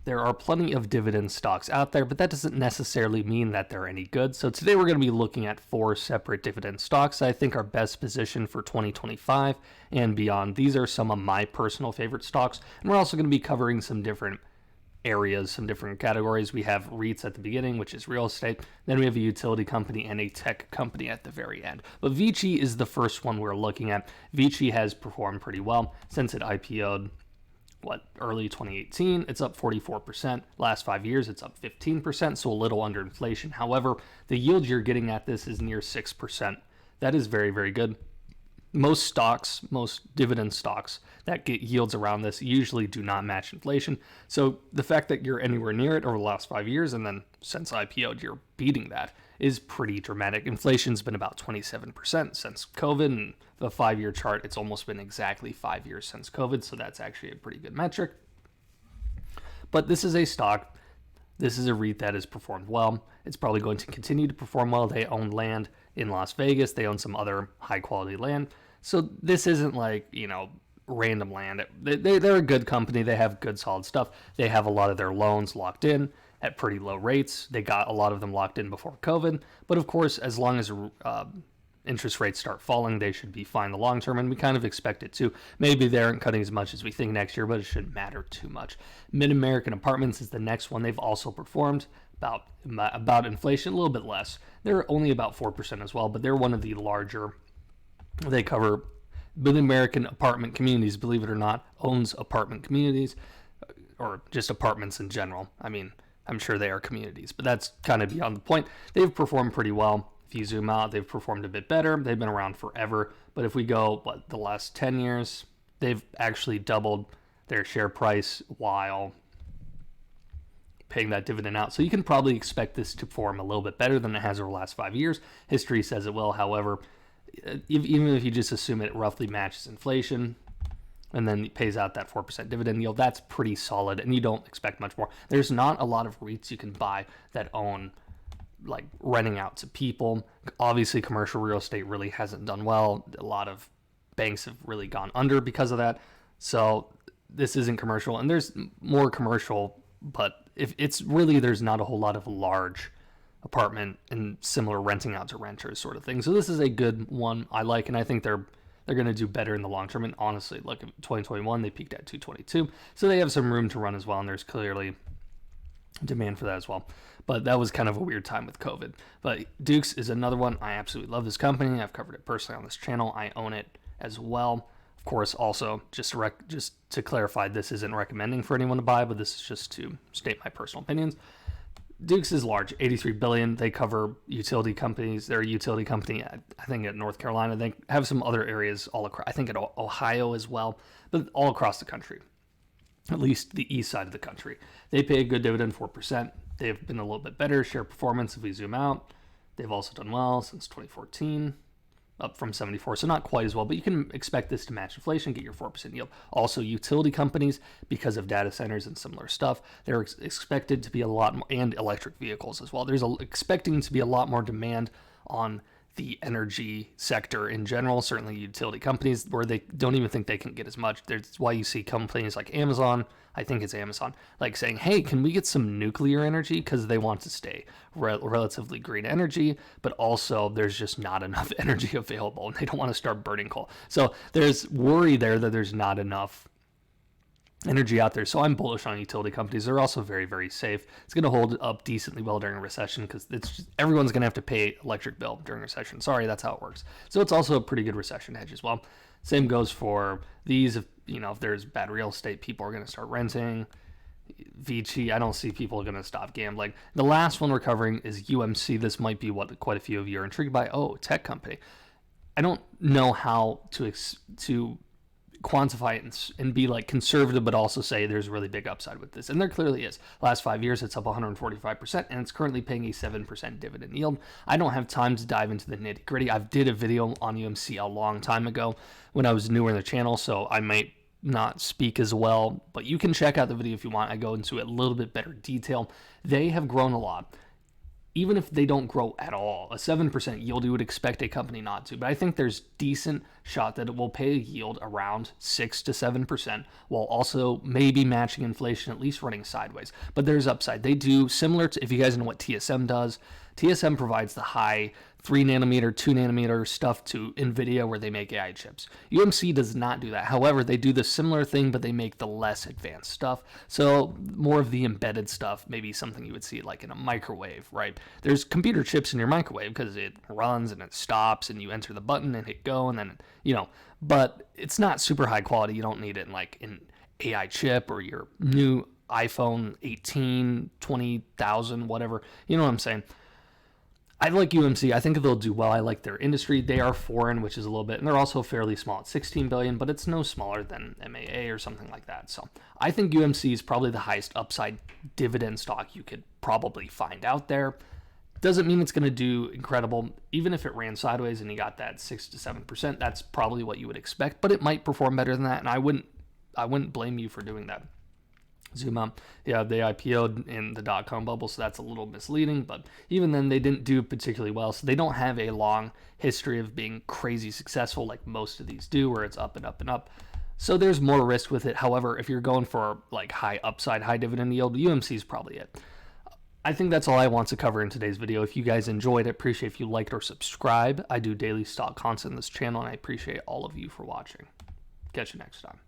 there are plenty of dividend stocks out there, but that doesn't necessarily mean that they're any good. So today we're going to be looking at 4 separate dividend stocks I think are best positioned for 2025 and beyond. These are some of my personal favorite stocks, and we're also going to be covering some different areas, some different categories. We have REITs at the beginning, which is real estate. Then we have a utility company and a tech company at the very end. But VICI is the first one we're looking at. VICI has performed pretty well since it IPO'd, early 2018. It's up 44%. Last 5 years, it's up 15%, so a little under inflation. However, the yield you're getting at this is near 6%. That is very, very good. Most dividend stocks that get yields around this usually do not match inflation. So the fact that you're anywhere near it over the last 5 years, and then since IPO'd, you're beating that, is pretty dramatic. Inflation's been about 27% since COVID, and the 5-year chart, it's almost been exactly 5 years since COVID, so that's actually a pretty good metric. But this is a stock, this is a REIT that has performed well. It's probably going to continue to perform well. They own land in Las Vegas. They own some other high quality land. So this isn't like, random land. They're a good company. They have good solid stuff. They have a lot of their loans locked in at pretty low rates. They got a lot of them locked in before COVID. But of course, as long as interest rates start falling, they should be fine in the long term, and we kind of expect it to. Maybe they aren't cutting as much as we think next year, but it shouldn't matter too much. Mid-American Apartments is the next one. They've also performed about inflation, a little bit less. They're only about 4% as well, but they're one of the larger. They cover Mid-American apartment communities, believe it or not, owns apartment communities, or just apartments in general. I mean, I'm sure they are communities, but that's kind of beyond the point. They've performed pretty well. If you zoom out, they've performed a bit better. They've been around forever. But if we go, the last 10 years, they've actually doubled their share price while paying that dividend out. So you can probably expect this to perform a little bit better than it has over the last 5 years. History says it will. However, even if you just assume it roughly matches inflation and then it pays out that 4% dividend yield, that's pretty solid, and you don't expect much more. There's not a lot of REITs you can buy that own renting out to people. Obviously, commercial real estate really hasn't done well. A lot of banks have really gone under because of that. So this isn't commercial, and there's more commercial, but if it's really, there's not a whole lot of large apartment and similar renting out to renters sort of thing. So this is a good one I like, and I think they're going to do better in the long term. And honestly, look, in 2021, they peaked at 222. So they have some room to run as well, and there's clearly demand for that as well. But that was kind of a weird time with COVID. But Dukes is another one. I absolutely love this company. I've covered it personally on this channel. I own it as well. Of course, also, just to clarify, this isn't recommending for anyone to buy, but this is just to state my personal opinions. Dukes is large, $83 billion. They cover utility companies. They're a utility company, I think, at North Carolina. They have some other areas all across, I think, at Ohio as well, but all across the country, at least the east side of the country. They pay a good dividend, 4%. They've been a little bit better. Share performance, if we zoom out, they've also done well since 2014. Up from 74, so not quite as well, but you can expect this to match inflation, get your 4% yield. Also, utility companies, because of data centers and similar stuff, they're expected to be a lot more, and electric vehicles as well. There's expecting to be a lot more demand on the energy sector in general, certainly utility companies, where they don't even think they can get as much. That's why you see companies like Amazon, I think it's Amazon, saying, hey, can we get some nuclear energy? Because they want to stay relatively green energy, but also there's just not enough energy available, and they don't want to start burning coal. So there's worry there that there's not enough energy out there. So I'm bullish on utility companies. They're also very, very safe. It's going to hold up decently well during a recession because everyone's going to have to pay electric bill during a recession. Sorry, that's how it works. So it's also a pretty good recession hedge as well. Same goes for these. If there's bad real estate, people are going to start renting. VICI, I don't see people going to stop gambling. The last one we're covering is UMC. This might be what quite a few of you are intrigued by. Oh, tech company. I don't know how to quantify it and be conservative, but also say there's really big upside with this. And there clearly is. Last 5 years, it's up 145%, and it's currently paying a 7% dividend yield. I don't have time to dive into the nitty gritty. I did a video on UMC a long time ago when I was newer in the channel, so I might not speak as well, but you can check out the video if you want. I go into it a little bit better detail. They have grown a lot. even if they don't grow at all, a 7% yield, you would expect a company not to. But I think there's decent shot that it will pay a yield around 6 to 7% while also maybe matching inflation, at least running sideways. But there's upside. They do similar to, if you guys know what TSM does, TSM provides the high 3 nanometer, 2 nanometer stuff to NVIDIA where they make AI chips. UMC does not do that. However, they do the similar thing, but they make the less advanced stuff. So more of the embedded stuff, maybe something you would see like in a microwave, right? There's computer chips in your microwave because it runs and it stops and you enter the button and hit go and then, but it's not super high quality. You don't need it in like an AI chip or your new iPhone 18, 20,000, whatever. You know what I'm saying? I like UMC. I think they'll do well. I like their industry. They are foreign, which is a little bit, and they're also fairly small at 16 billion, but it's no smaller than MAA or something like that. So I think UMC is probably the highest upside dividend stock you could probably find out there. Doesn't mean it's going to do incredible. Even if it ran sideways and you got that 6 to 7%, that's probably what you would expect, but it might perform better than that, and I wouldn't blame you for doing that. Zoom up. Yeah, they IPO'd in the dot-com bubble, so that's a little misleading, but even then they didn't do particularly well, so they don't have a long history of being crazy successful like most of these do, where it's up and up and up. So there's more risk with it. However, if you're going for like high upside, high dividend yield, UMC is probably it. I think that's all I want to cover in today's video. If you guys enjoyed it, appreciate if you liked or subscribe. I do daily stock content on this channel, and I appreciate all of you for watching. Catch you next time.